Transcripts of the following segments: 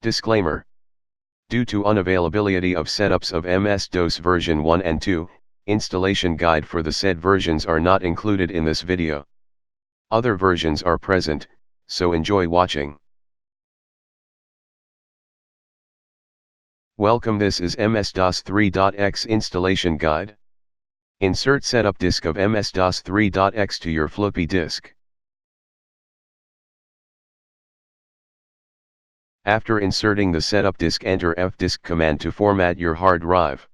Disclaimer. Due to unavailability of setups of MS-DOS version 1 and 2, installation guide for the said versions are not included in this video. Other versions are present, so enjoy watching. Welcome, this is MS-DOS 3.x installation guide. Insert setup disk of MS-DOS 3.x to your floppy disk. After inserting the setup disk, enter fdisk command to format your hard drive.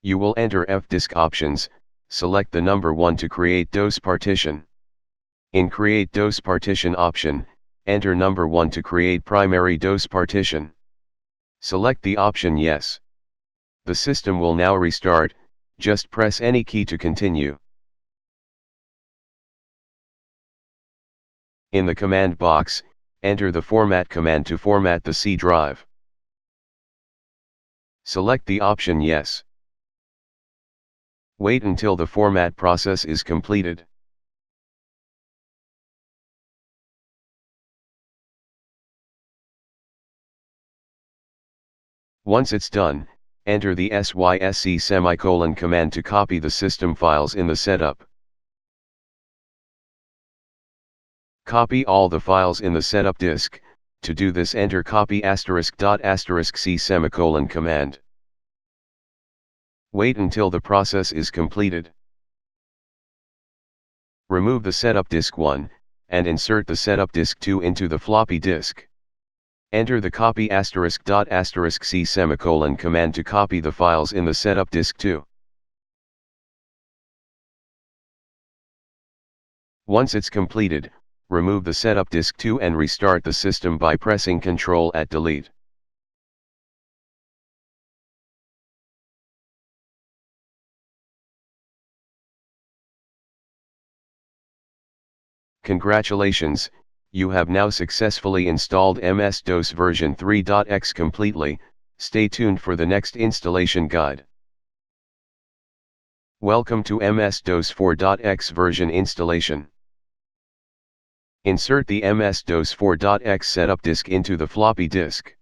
You will enter fdisk options, select the number 1 to create DOS partition. In create DOS partition option, enter number 1 to create primary DOS partition. Select the option yes. The system will now restart, just press any key to continue. In the command box, enter the format command to format the C drive. Select the option yes. Wait until the format process is completed. Once it's done, enter the SYSC command to copy the system files in the setup. Copy all the files in the setup disk. To do this, enter copy ***c command. Wait until the process is completed. Remove the setup disk 1, and insert the setup disk 2 into the floppy disk. Enter the copy ***c command to copy the files in the setup disk 2. Once it's completed, remove the setup disk 2 and restart the system by pressing Ctrl+Delete. Congratulations, you have now successfully installed MS-DOS version 3.x completely. Stay tuned for the next installation guide. Welcome to MS-DOS 4.x version installation. Insert the MS-DOS 4.x setup disk into the floppy disk.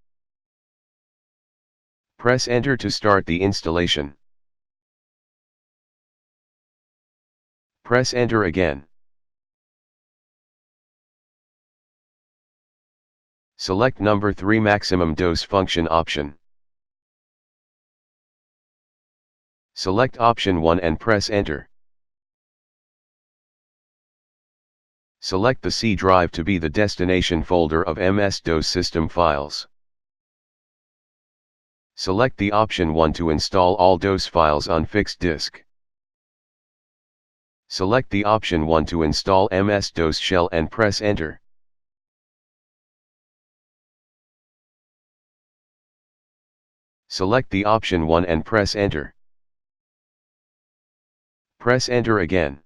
Press Enter to start the installation. Press Enter again. Select number 3 Maximum DOS function option. Select option 1 and press Enter. Select the C drive to be the destination folder of MS-DOS system files. Select the option 1 to install all DOS files on fixed disk. Select the option 1 to install MS-DOS shell and press Enter. Select the option 1 and press Enter. Press Enter again.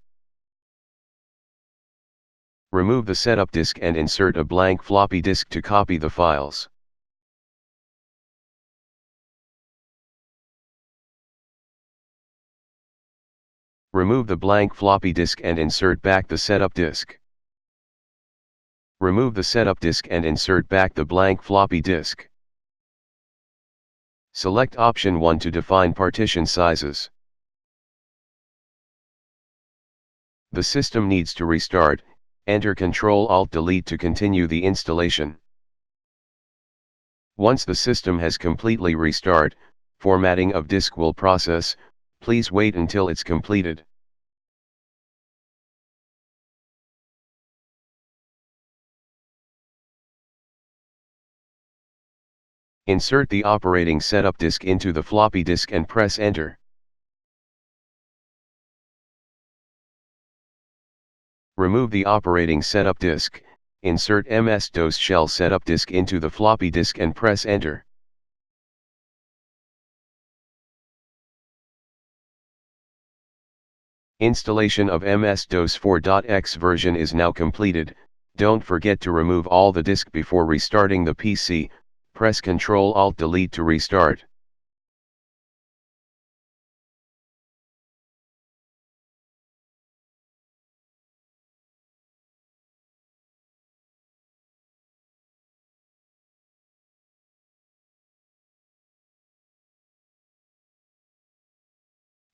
Remove the setup disk and insert a blank floppy disk to copy the files. Remove the blank floppy disk and insert back the setup disk. Remove the setup disk and insert back the blank floppy disk. Select option 1 to define partition sizes. The system needs to restart. Enter Ctrl+Alt+Delete to continue the installation. Once the system has completely restart, formatting of disk will process. Please wait until it's completed. Insert the operating setup disk into the floppy disk and press Enter. Remove the operating setup disk, insert MS-DOS shell setup disk into the floppy disk and press Enter. Installation of MS-DOS 4.x version is now completed. Don't forget to remove all the disk before restarting the PC. Press Ctrl+Alt+Delete to restart.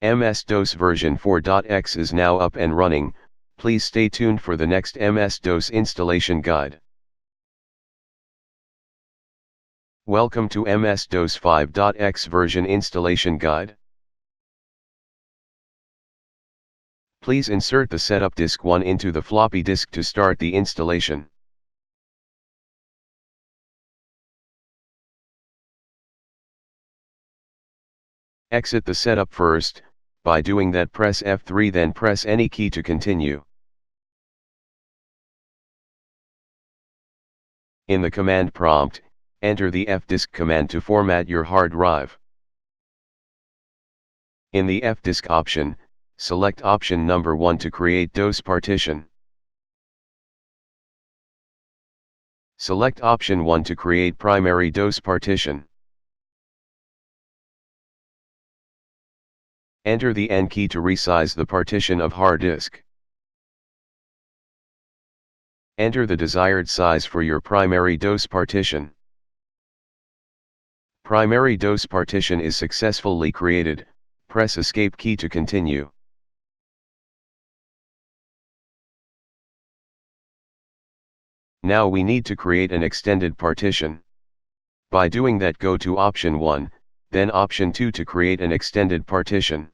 MS-DOS version 4.x is now up and running. Please stay tuned for the next MS-DOS installation guide. Welcome to MS-DOS 5.x version installation guide. Please insert the setup disk 1 into the floppy disk to start the installation. Exit the setup first. By doing that, press F3, then press any key to continue. In the command prompt, enter the fdisk command to format your hard drive. In the fdisk option, select option number 1 to create DOS partition. Select option 1 to create primary DOS partition. Enter the N key to resize the partition of hard disk. Enter the desired size for your primary DOS partition. Primary DOS partition is successfully created. Press Escape key to continue. Now we need to create an extended partition. By doing that, go to option 1, then option 2 to create an extended partition.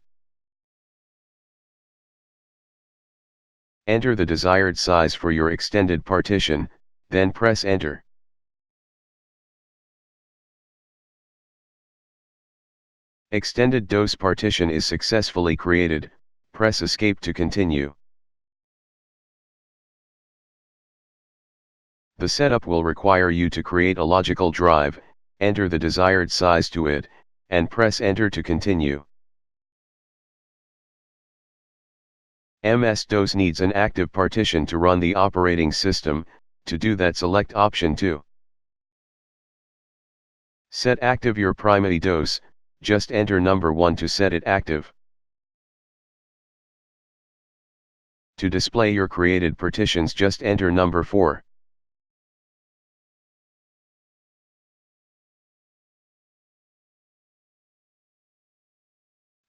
Enter the desired size for your extended partition, then press Enter. Extended DOS partition is successfully created. Press Escape to continue. The setup will require you to create a logical drive, enter the desired size to it, and press Enter to continue. MS-DOS needs an active partition to run the operating system. To do that, select option 2. Set active your primary DOS. Just enter number 1 to set it active. To display your created partitions, just enter number 4.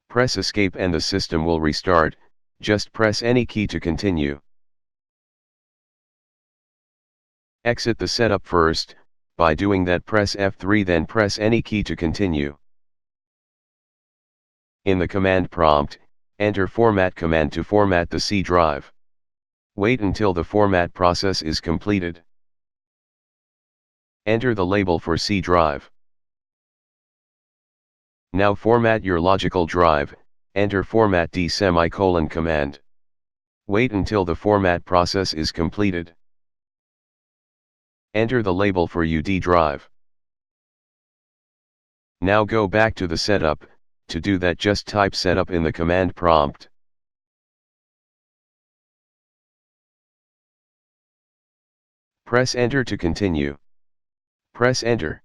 Press Escape and the system will restart. Just press any key to continue. Exit the setup first. By doing that, press F3, then press any key to continue. In the command prompt, enter Format command to format the C drive. Wait until the format process is completed. Enter the label for C drive. Now format your logical drive. Enter Format D command. Wait until the format process is completed. Enter the label for UD drive. Now go back to the setup. To do that, just type setup in the command prompt. Press Enter to continue. Press Enter.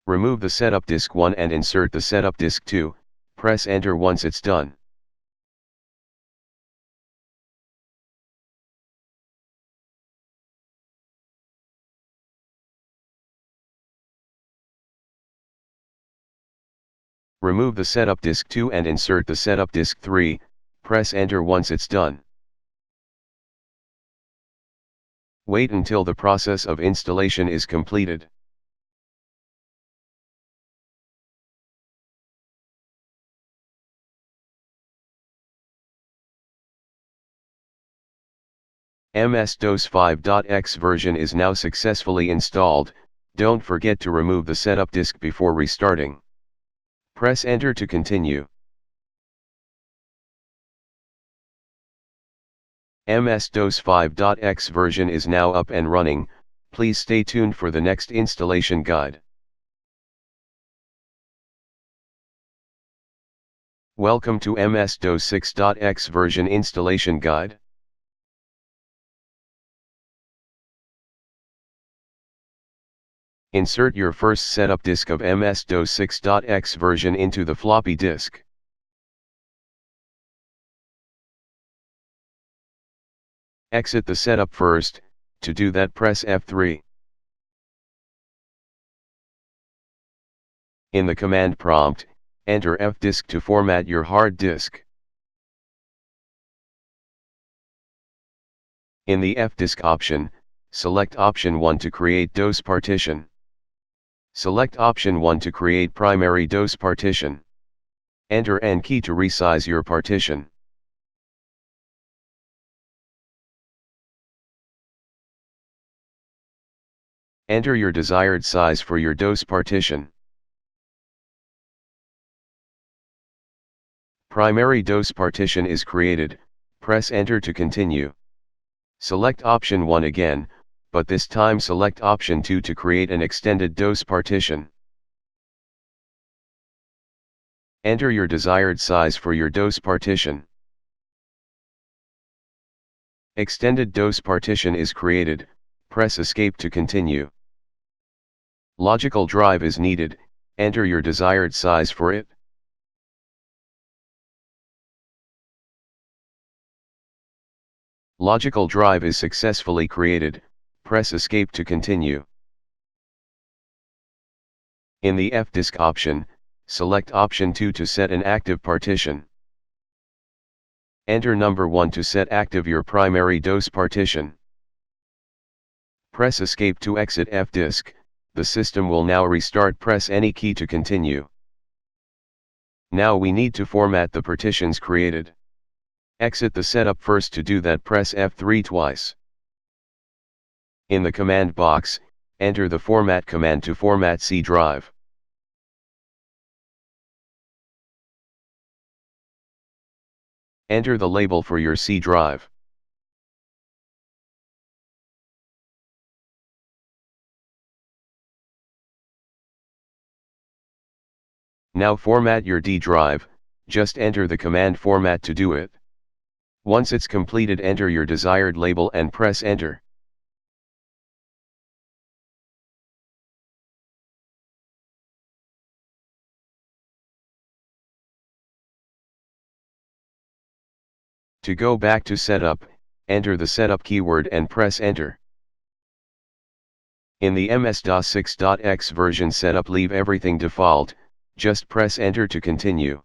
Remove the setup disk 1 and insert the setup disk 2, press Enter once it's done. Remove the setup disk 2 and insert the setup disk 3, press Enter once it's done. Wait until the process of installation is completed. MS-DOS 5.x version is now successfully installed. Don't forget to remove the setup disk before restarting. Press Enter to continue. MS-DOS 5.x version is now up and running. Please stay tuned for the next installation guide. Welcome to MS-DOS 6.x version installation guide. Insert your first setup disk of MS-DOS 6.x version into the floppy disk. Exit the setup first. To do that, press F3. In the command prompt, enter fdisk to format your hard disk. In the fdisk option, select option 1 to create DOS partition. Select option 1 to create primary DOS partition. Enter N key to resize your partition. Enter your desired size for your DOS partition. Primary DOS partition is created, press enter to continue. Select option 1 again, but this time select option 2 to create an extended DOS partition. Enter your desired size for your DOS partition. Extended DOS partition is created, press escape to continue. Logical drive is needed, enter your desired size for it. Logical drive is successfully created, press escape to continue. In the fdisk option, select option 2 to set an active partition. Enter number 1 to set active your primary DOS partition. Press escape to exit fdisk. The system will now restart. Press any key to continue. Now we need to format the partitions created. Exit the setup first. To do that, press F3 twice. In the command box, enter the format command to format C drive. Enter the label for your C drive. Now format your D drive, just enter the command format to do it. Once it's completed, enter your desired label and press enter. To go back to setup, enter the setup keyword and press enter. In the MS-DOS 6.x version setup, leave everything default, just press enter to continue.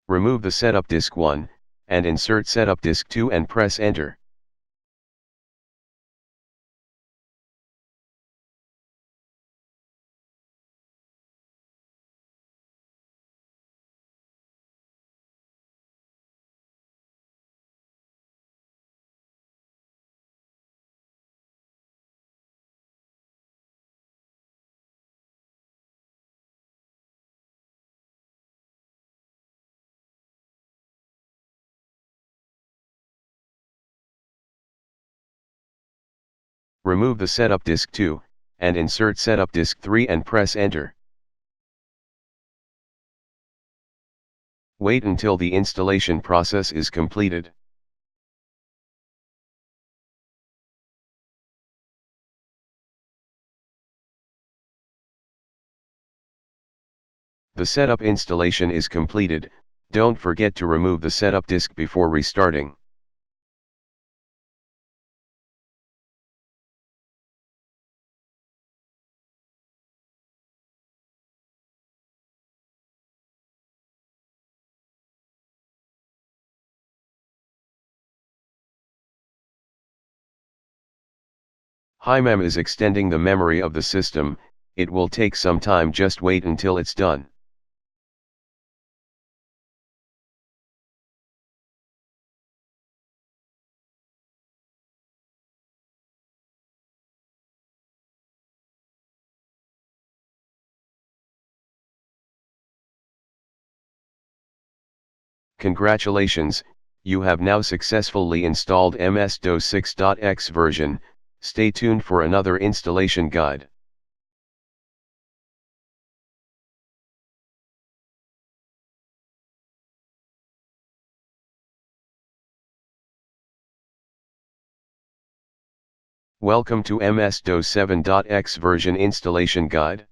Remove the setup disk 1, and insert setup disk 2 and press enter. Remove the setup disk 2, and insert setup disk 3 and press enter. Wait until the installation process is completed. The setup installation is completed. Don't forget to remove the setup disk before restarting. HiMem is extending the memory of the system. It will take some time, just wait until it's done. Congratulations, you have now successfully installed MS-DOS 6.x version. Stay tuned for another installation guide. Welcome to MS-DOS 7.x version installation guide.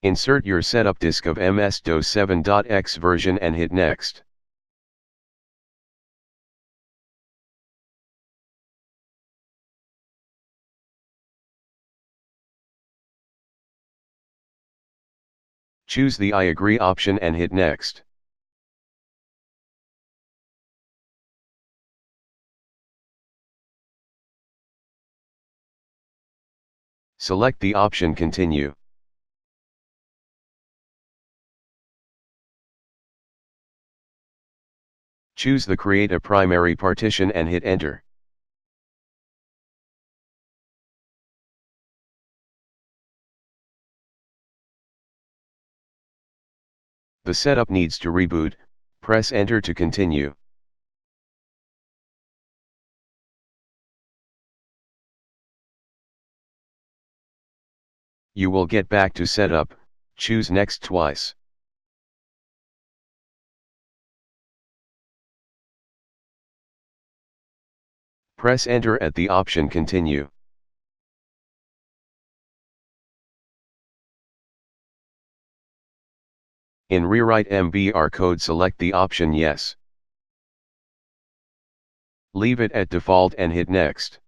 Insert your setup disk of MS-DOS 7.x version and hit Next. Choose the I agree option and hit Next. Select the option Continue. Choose the Create a Primary Partition and hit Enter. The setup needs to reboot, press Enter to continue. You will get back to setup, choose Next twice. Press Enter at the option Continue. In Rewrite MBR code select the option Yes. Leave it at default and hit Next.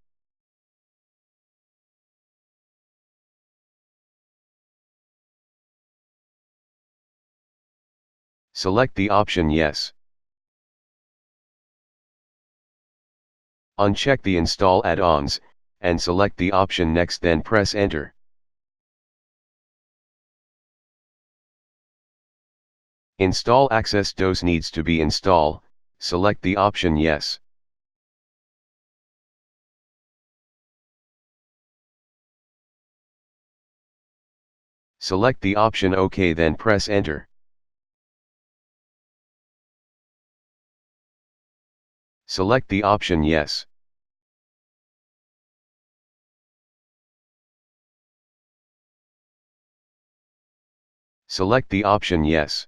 Select the option Yes. Uncheck the Install Add-ons, and select the option Next, then press Enter. Install Access DOS needs to be installed, select the option Yes. Select the option OK, then press Enter. Select the option Yes. Select the option Yes.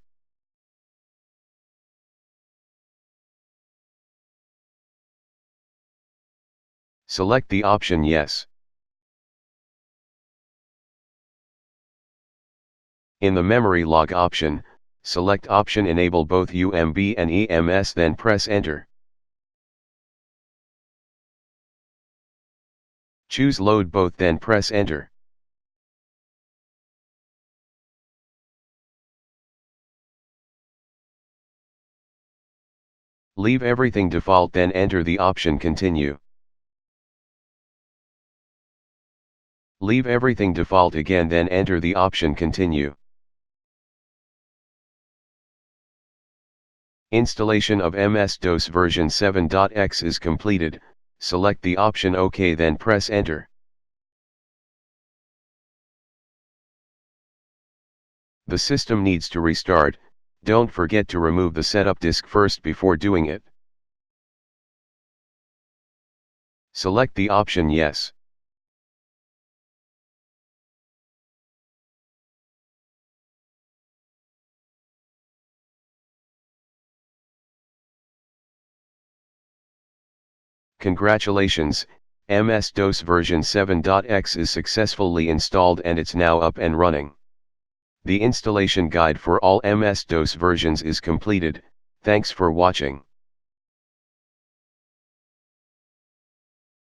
Select the option Yes. In the Memory Log option, select option Enable both UMB and EMS, then press Enter. Choose Load both, then press Enter. Leave everything default, then enter the option Continue. Leave everything default again, then enter the option Continue. Installation of MS-DOS version 7.x is completed, select the option OK, then press Enter. The system needs to restart, don't forget to remove the setup disk first before doing it. Select the option Yes. Congratulations, MS-DOS version 7.x is successfully installed and it's now up and running. The installation guide for all MS-DOS versions is completed. Thanks for watching.